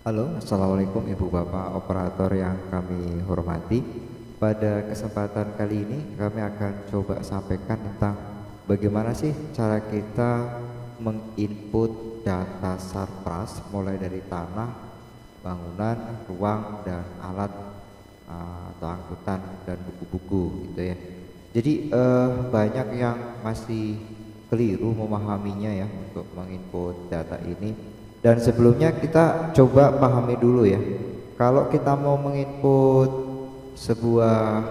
Halo, Assalamualaikum Ibu Bapak operator yang kami hormati. Pada kesempatan kali ini kami akan coba sampaikan tentang bagaimana sih cara kita menginput data sarpras mulai dari tanah, bangunan, ruang, dan alat atau angkutan dan buku-buku gitu ya. Jadi banyak yang masih keliru memahaminya ya untuk menginput data ini. Dan sebelumnya kita coba pahami dulu ya, kalau kita mau menginput sebuah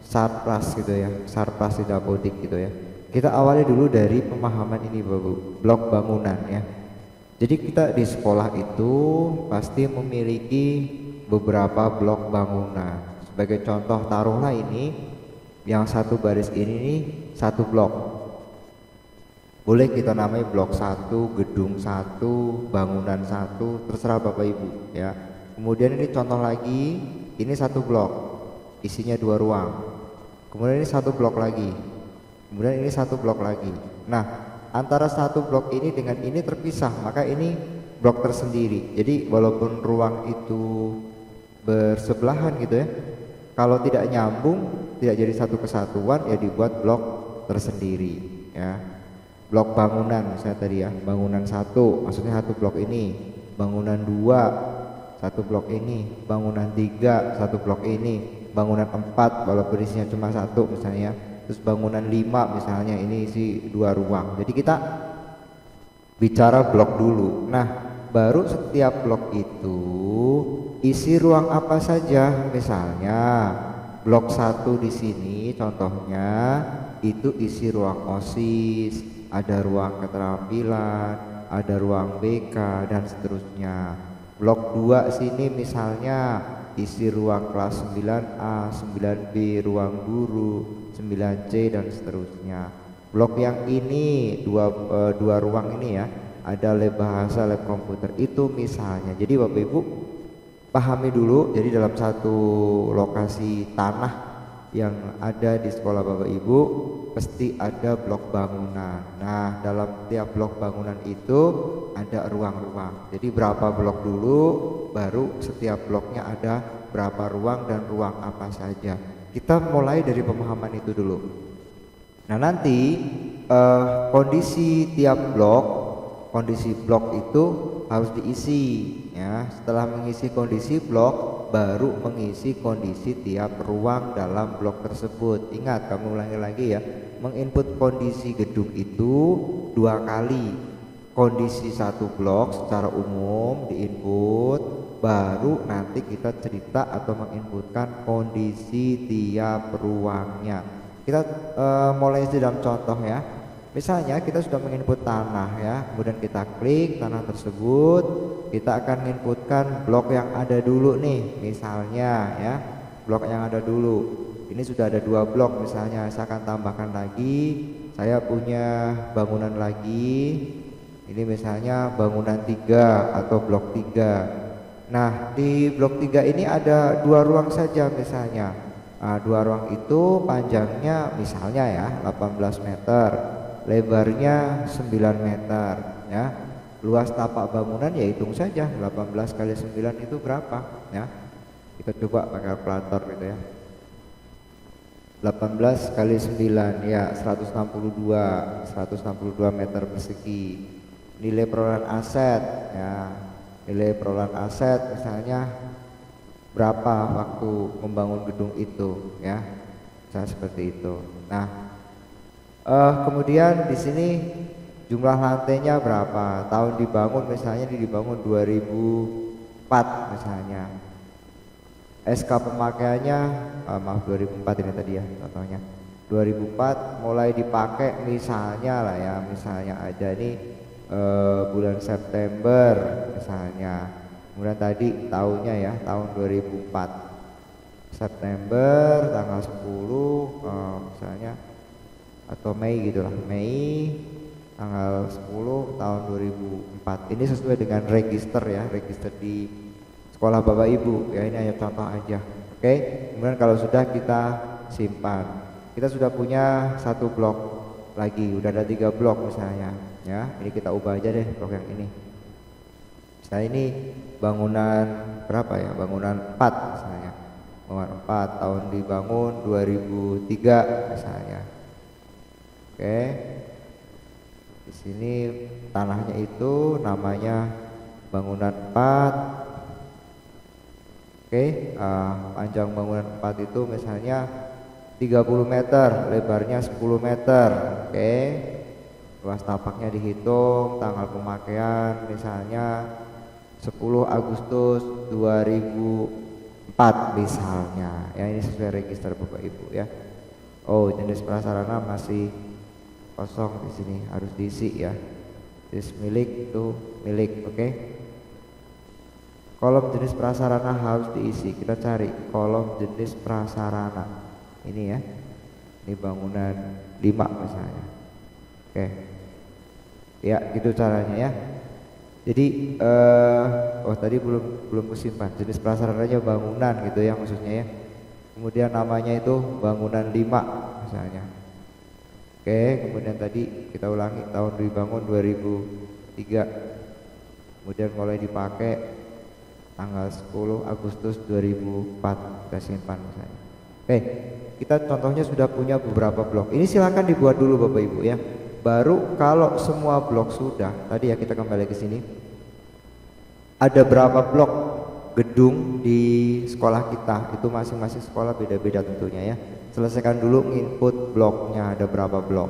sarpras gitu ya, sarpras di dapodik gitu ya, kita awali dulu dari pemahaman ini blok bangunan ya. Jadi kita di sekolah itu pasti memiliki beberapa blok bangunan. Sebagai contoh taruhlah ini, yang satu baris ini nih satu blok. Boleh kita namai blok 1, gedung 1, bangunan 1, terserah Bapak Ibu ya. Kemudian ini contoh lagi, ini satu blok, isinya 2 ruang. Kemudian ini satu blok lagi. Kemudian ini satu blok lagi. Nah, antara satu blok ini dengan ini terpisah, maka ini blok tersendiri. Jadi walaupun ruang itu bersebelahan gitu ya, kalau tidak nyambung, tidak jadi satu kesatuan, ya dibuat blok tersendiri ya. Blok bangunan misalnya tadi ya, bangunan 1 maksudnya satu blok ini, bangunan 2 satu blok ini, bangunan 3 satu blok ini, bangunan 4 walaupun isinya cuma satu misalnya, terus bangunan 5 misalnya ini isi 2 ruang. Jadi kita bicara blok dulu. Nah, baru setiap blok itu isi ruang apa saja. Misalnya blok 1 di sini contohnya itu isi ruang OSIS, ada ruang keterampilan, ada ruang BK, dan seterusnya. Blok 2 sini misalnya isi ruang kelas 9A, 9B, ruang guru, 9C, dan seterusnya. Blok yang ini dua ruang ini ya, ada lab bahasa, lab komputer, itu misalnya. Jadi Bapak Ibu pahami dulu, jadi dalam satu lokasi tanah yang ada di sekolah Bapak Ibu pasti ada blok bangunan. Nah, dalam tiap blok bangunan itu ada ruang-ruang. Jadi berapa blok dulu, baru setiap bloknya ada berapa ruang dan ruang apa saja. Kita mulai dari pemahaman itu dulu. Nah, nanti kondisi tiap blok, kondisi blok itu harus diisi ya. Setelah mengisi kondisi blok, baru mengisi kondisi tiap ruang dalam blok tersebut. Ingat, kami ulangi lagi ya, menginput kondisi gedung itu 2 kali. Kondisi satu blok secara umum diinput, baru nanti kita cerita atau menginputkan kondisi tiap ruangnya. Kita mulai dalam contoh ya. Misalnya kita sudah menginput tanah ya, kemudian kita klik tanah tersebut, kita akan menginputkan blok yang ada dulu nih, misalnya ya, blok yang ada dulu. Ini sudah ada 2 blok misalnya, saya akan tambahkan lagi, saya punya bangunan lagi, ini misalnya bangunan 3 atau blok 3. Nah, di blok 3 ini ada 2 ruang saja misalnya. Nah, 2 ruang itu panjangnya misalnya ya 18 meter, lebarnya 9 meter ya. Luas tapak bangunan ya hitung saja 18 kali 9 itu berapa ya. Kita coba pakai kalkulator gitu ya. 18 kali 9 ya 162 meter persegi. Nilai perolehan aset ya, nilai perolehan aset misalnya berapa waktu membangun gedung itu ya, misalnya seperti itu. Nah, kemudian di sini jumlah lantainya berapa, tahun dibangun misalnya dibangun 2004 misalnya. SK pemakaiannya maaf 2004 ini tadi ya contohnya. 2004 mulai dipakai misalnya lah ya, misalnya aja ini bulan September misalnya. Kemudian tadi tahunnya ya tahun 2004 September tanggal 10 misalnya, atau Mei gitulah, Mei tanggal 10 tahun 2004. Ini sesuai dengan register ya, register di sekolah Bapak Ibu ya, ini hanya contoh aja. Oke, kemudian kalau sudah kita simpan, kita sudah punya satu blok lagi, udah ada 3 blok misalnya ya. Ini kita ubah aja deh blok yang ini. Misalnya ini bangunan berapa ya, bangunan 4 misalnya, bangunan 4 tahun dibangun 2003 misalnya. Oke, di sini tanahnya itu namanya bangunan 4. Oke, panjang bangunan 4 itu misalnya 30 meter, lebarnya 10 meter. Oke, luas tapaknya dihitung, tanggal pemakaian misalnya 10 Agustus 2004 misalnya. Ya, ini sesuai register Bapak Ibu ya. Oh, jenis prasarana masih kosong di sini, harus diisi ya. Jenis milik itu milik, oke. Kolom jenis prasarana harus diisi. Kita cari kolom jenis prasarana. Ini ya. Ini bangunan 5 misalnya. Oke. Ya, gitu caranya ya. Jadi tadi belum kesimpan. Jenis prasarananya bangunan gitu ya maksudnya ya. Kemudian namanya itu bangunan 5 misalnya. Oke, kemudian tadi kita ulangi tahun dibangun 2003. Kemudian mulai dipakai tanggal 10 Agustus 2004 kita simpan misalnya. Oke, kita contohnya sudah punya beberapa blok. Ini silakan dibuat dulu Bapak Ibu ya. Baru kalau semua blok sudah, tadi ya kita kembali ke sini. Ada berapa blok gedung di sekolah kita? Itu masing-masing sekolah beda-beda tentunya ya. Selesaikan dulu input bloknya, ada berapa blok.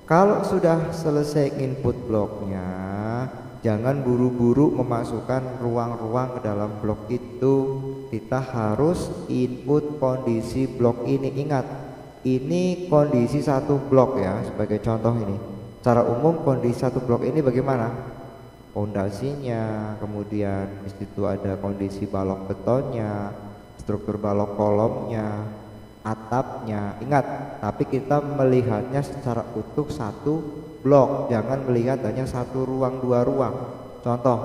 Kalau sudah selesai input bloknya, jangan buru-buru memasukkan ruang-ruang ke dalam blok itu. Kita harus input kondisi blok ini. Ingat, ini kondisi satu blok ya, sebagai contoh ini. Secara umum kondisi satu blok ini bagaimana? Fondasinya, kemudian di situ ada kondisi balok betonnya, struktur balok kolomnya, atapnya. Ingat, tapi kita melihatnya secara utuh satu blok, jangan melihat hanya satu ruang, dua ruang. Contoh,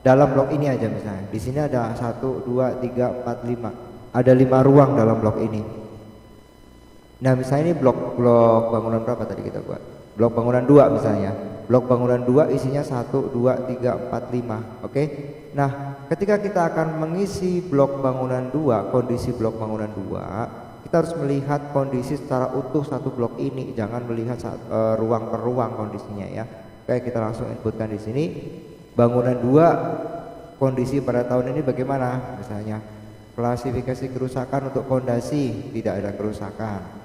dalam blok ini aja misalnya, di sini ada 1, 2, 3, 4, 5. Ada 5 ruang dalam blok ini. Nah misalnya ini blok bangunan berapa tadi kita buat? Blok bangunan 2 misalnya. Blok bangunan 2 isinya 1, 2, 3, 4, 5. Oke. Nah ketika kita akan mengisi blok bangunan 2, kondisi blok bangunan 2, kita harus melihat kondisi secara utuh satu blok ini. Jangan melihat ruang per ruang kondisinya ya. Oke, kita langsung inputkan di sini. Bangunan 2 kondisi pada tahun ini bagaimana? Misalnya klasifikasi kerusakan untuk fondasi, tidak ada kerusakan.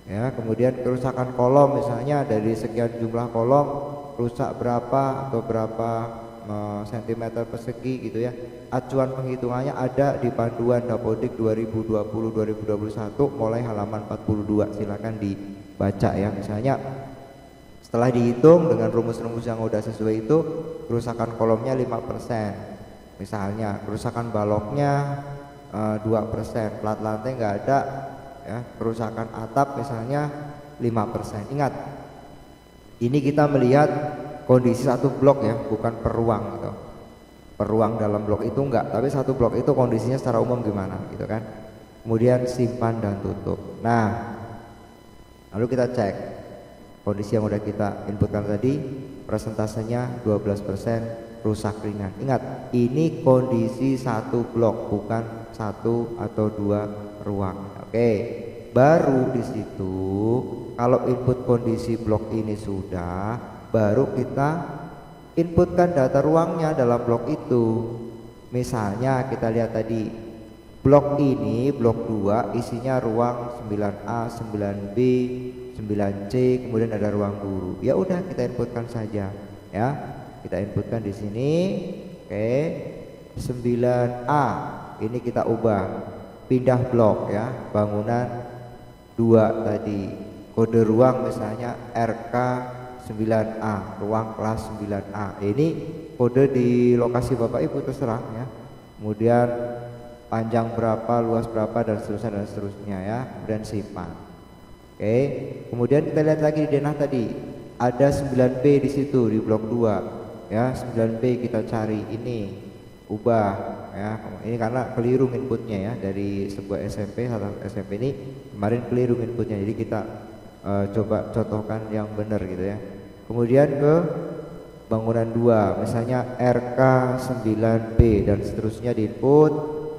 Ya, kemudian kerusakan kolom misalnya dari sekian jumlah kolom rusak berapa atau berapa sentimeter persegi gitu ya. Acuan penghitungannya ada di panduan Dapodik 2020-2021 mulai halaman 42. Silakan dibaca ya. Misalnya setelah dihitung dengan rumus-rumus yang udah sesuai itu, kerusakan kolomnya 5%. Misalnya kerusakan baloknya 2%, plat lantai nggak ada ya, kerusakan atap misalnya 5%. Ingat, ini kita melihat kondisi satu blok ya, bukan per ruang gitu. Per ruang dalam blok itu enggak, tapi satu blok itu kondisinya secara umum gimana gitu kan. Kemudian simpan dan tutup. Nah, lalu kita cek kondisi yang udah kita inputkan tadi, persentasenya 12% rusak ringan. Ingat, ini kondisi satu blok, bukan satu atau dua ruang. Oke, baru di situ kalau input kondisi blok ini sudah, baru kita inputkan data ruangnya dalam blok itu. Misalnya kita lihat tadi blok ini, blok 2 isinya ruang 9A, 9B, 9C, kemudian ada ruang guru. Ya udah kita inputkan saja ya. Kita inputkan di sini. Oke. 9A ini kita ubah, pindah blok ya, bangunan 2 tadi. Kode ruang misalnya RK 9A, ruang kelas 9A. Ini kode di lokasi Bapak Ibu terserah ya. Kemudian panjang berapa, luas berapa dan seterusnya ya. Kemudian simpan. Oke. Kemudian kita lihat lagi di denah tadi. Ada 9B di situ di blok 2. Ya, 9B kita cari ini. Ubah ya. Ini karena keliru inputnya ya, dari sebuah SMP, satu SMP ini kemarin keliru inputnya. Jadi kita coba contohkan yang benar gitu ya. Kemudian ke bangunan 2, misalnya RK 9B dan seterusnya di input,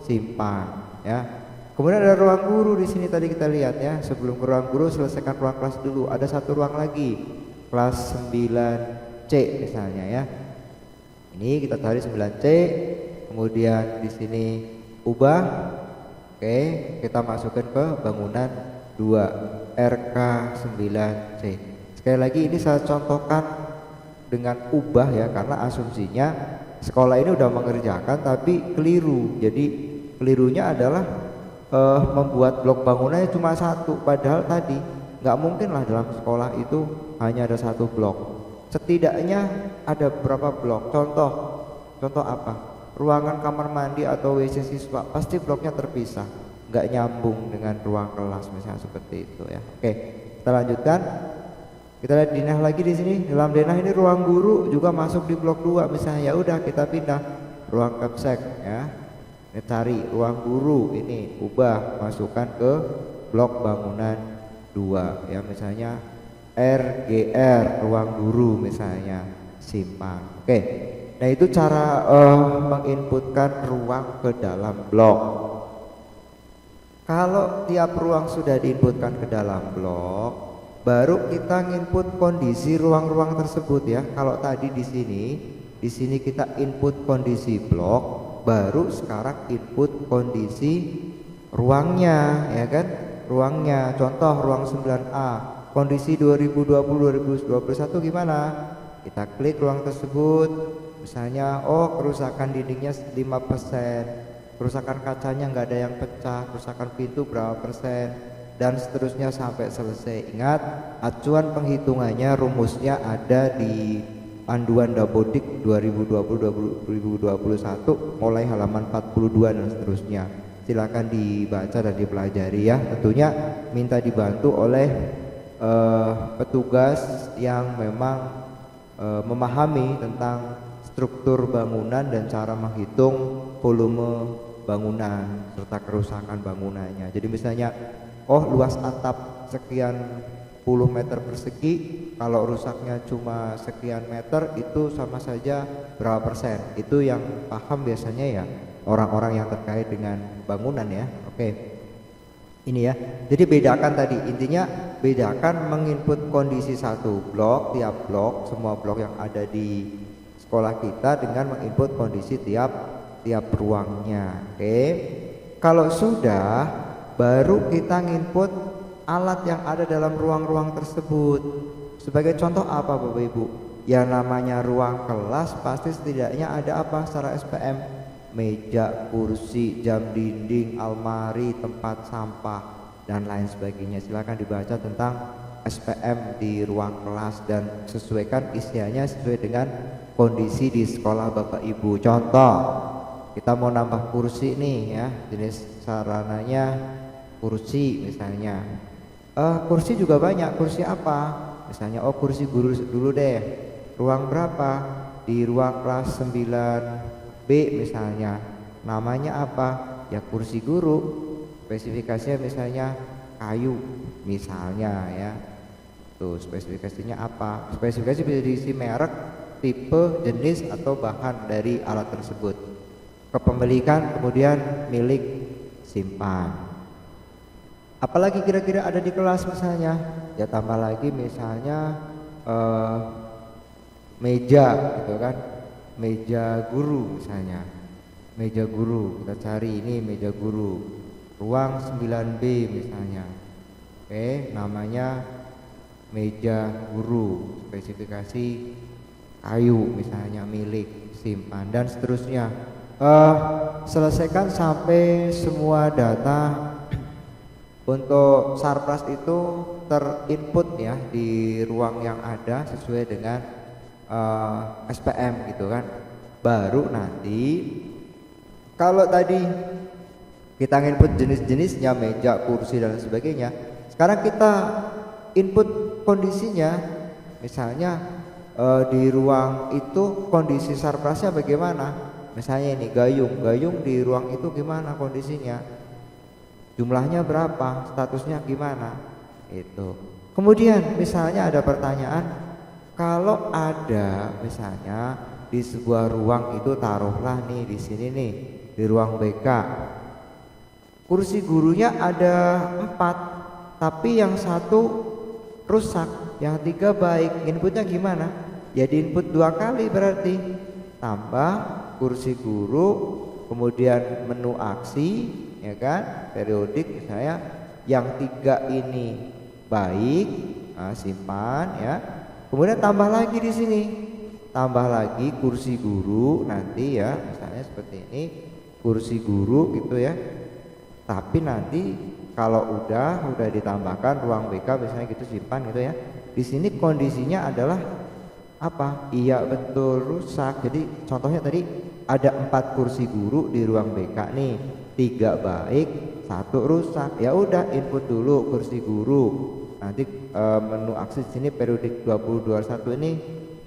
simpan ya. Kemudian ada ruang guru di sini tadi kita lihat ya. Sebelum ke ruang guru selesaikan ruang kelas dulu. Ada satu ruang lagi, kelas 9C misalnya ya. Ini kita cari 9C, kemudian di sini ubah. Oke, kita masukkan ke bangunan 2 RK 9C. Sekali lagi ini saya contohkan dengan ubah ya, karena asumsinya sekolah ini udah mengerjakan tapi keliru. Jadi kelirunya adalah membuat blok bangunannya cuma satu, padahal tadi nggak mungkin lah dalam sekolah itu hanya ada satu blok. Setidaknya ada berapa blok? Contoh apa? Ruangan kamar mandi atau WC siswa pasti bloknya terpisah, nggak nyambung dengan ruang kelas misalnya seperti itu ya. Oke, kita lanjutkan. Kita lihat denah lagi di sini. Dalam denah ini ruang guru juga masuk di blok 2 misalnya. Ya udah kita pindah ruang kapsek ya. Ini cari ruang guru, ini ubah, masukkan ke blok bangunan 2 ya, misalnya RGR ruang guru misalnya, simpan. Oke, nah itu cara menginputkan ruang ke dalam blok. Kalau tiap ruang sudah diinputkan ke dalam blok, baru kita nginput kondisi ruang-ruang tersebut ya. Kalau tadi di sini kita input kondisi blok, baru sekarang input kondisi ruangnya ya kan, ruangnya. Contoh ruang 9A, kondisi 2020-2021 gimana? Kita klik ruang tersebut, misalnya kerusakan dindingnya 5%, kerusakan kacanya nggak ada yang pecah, kerusakan pintu berapa persen, dan seterusnya sampai selesai. Ingat, acuan penghitungannya rumusnya ada di Panduan Dapodik 2020-2021 mulai halaman 42 dan seterusnya. Silakan dibaca dan dipelajari ya. Tentunya minta dibantu oleh petugas yang memang memahami tentang struktur bangunan dan cara menghitung volume bangunan serta kerusakan bangunannya. Jadi misalnya luas atap sekian puluh meter persegi, kalau rusaknya cuma sekian meter itu sama saja berapa persen. Itu yang paham biasanya ya orang-orang yang terkait dengan bangunan ya. Oke, ini ya. Jadi bedakan tadi, intinya bedakan menginput kondisi satu blok, tiap blok, semua blok yang ada di sekolah kita dengan menginput kondisi tiap ruangnya. Oke, kalau sudah, baru kita nginput alat yang ada dalam ruang-ruang tersebut. Sebagai contoh apa Bapak Ibu? Ya namanya ruang kelas pasti setidaknya ada apa secara SPM? Meja, kursi, jam dinding, almari, tempat sampah dan lain sebagainya. Silakan dibaca tentang SPM di ruang kelas dan sesuaikan isiannya sesuai dengan kondisi di sekolah Bapak Ibu. Contoh, kita mau nambah kursi nih ya, jenis sarananya kursi misalnya. Kursi juga banyak. Kursi apa? Misalnya kursi guru dulu deh. Ruang berapa? Di ruang kelas 9B misalnya. Namanya apa? Ya kursi guru. Spesifikasinya misalnya kayu misalnya ya. Tuh spesifikasinya apa? Spesifikasi bisa diisi merek, tipe, jenis atau bahan dari alat tersebut. Kepemilikan, kemudian milik, simpan. Apalagi kira-kira ada di kelas misalnya, ya tambah lagi misalnya meja gitu kan, meja guru misalnya, meja guru, kita cari ini meja guru, ruang 9B misalnya. Oke, namanya meja guru, spesifikasi kayu misalnya, milik, simpan dan seterusnya. Selesaikan sampai semua data untuk sarpras itu terinput ya di ruang yang ada sesuai dengan SPM gitu kan. Baru nanti kalau tadi kita input jenis-jenisnya meja, kursi dan sebagainya, sekarang kita input kondisinya. Misalnya di ruang itu kondisi sarprasnya bagaimana? Misalnya ini gayung di ruang itu gimana kondisinya? Jumlahnya berapa, statusnya gimana, itu. Kemudian misalnya ada pertanyaan, kalau ada misalnya di sebuah ruang itu, taruhlah nih di sini nih di ruang BK, kursi gurunya ada 4, tapi yang satu rusak, yang 3 baik. Inputnya gimana? Ya di input 2 kali berarti, tambah kursi guru, kemudian menu aksi, ya kan, periodik misalnya, yang 3 ini baik, nah, simpan ya. Kemudian tambah lagi di sini, tambah lagi kursi guru nanti ya, misalnya seperti ini, kursi guru gitu ya. Tapi nanti kalau udah ditambahkan ruang BK misalnya gitu, simpan gitu ya. Di sini kondisinya adalah apa? Iya betul, rusak. Jadi contohnya tadi ada 4 kursi guru di ruang BK nih, 3 baik, 1 rusak. Ya udah, input dulu kursi guru. Nanti menu aksi sini periodik 2021 ini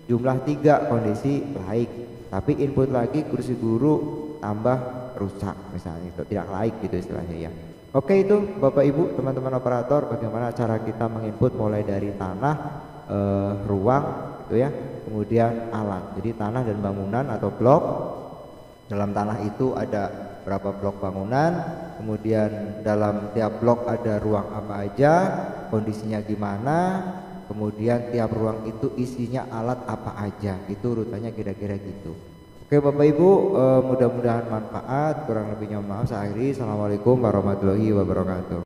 jumlah 3, kondisi baik. Tapi input lagi kursi guru tambah rusak misalnya, itu tidak laik gitu istilahnya ya. Oke, itu Bapak Ibu teman-teman operator, bagaimana cara kita menginput mulai dari tanah, ruang gitu ya, kemudian alat. Jadi tanah dan bangunan atau blok. Dalam tanah itu ada berapa blok bangunan, kemudian dalam tiap blok ada ruang apa aja, kondisinya gimana, kemudian tiap ruang itu isinya alat apa aja, itu urutannya kira-kira gitu. Oke Bapak Ibu, mudah-mudahan manfaat, kurang lebihnya maaf saya akhiri. Assalamualaikum warahmatullahi wabarakatuh.